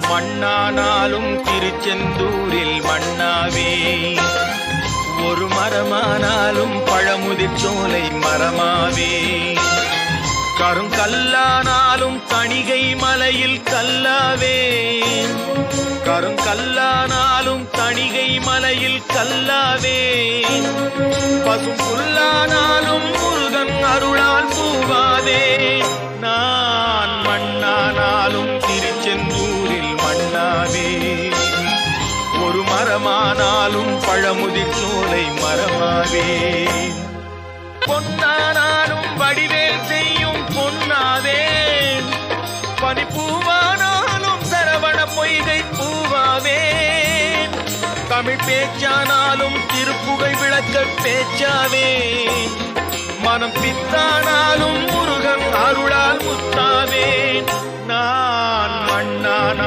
மண்ணானாலும் திருச்செந்தூரில் மண்ணாவே, ஒரு மரமானாலும் பழமுதிர் சோலை மரமாவே, கருங்கல்லானாலும் தணிகை மலையில் கல்லாவே, கருங்கல்லானாலும் தணிகை மலையில் கல்லாவே, பசும் புல்லானாலும் முருகன் அருளால் பூவாவே, நான் மண்ணானாலும் திருச்செந்தூரில் மண்ணாவே, ஒரு மரமானாலும் பழமுதிர் சோலை மரமாவே, பொன்னானாலும் வடிவேல் செய்யும் பொன்னாவே, பனிப்பூவானாலும் சரவண பொய்கை பூவாவே, தமிழ் பேச்சானாலும் திருப்புகழ் விளக்க பேச்சாவே, மனம் பித்தானாலும் முருகன் அருளால் முத்தாவே, நான் மண்ணானா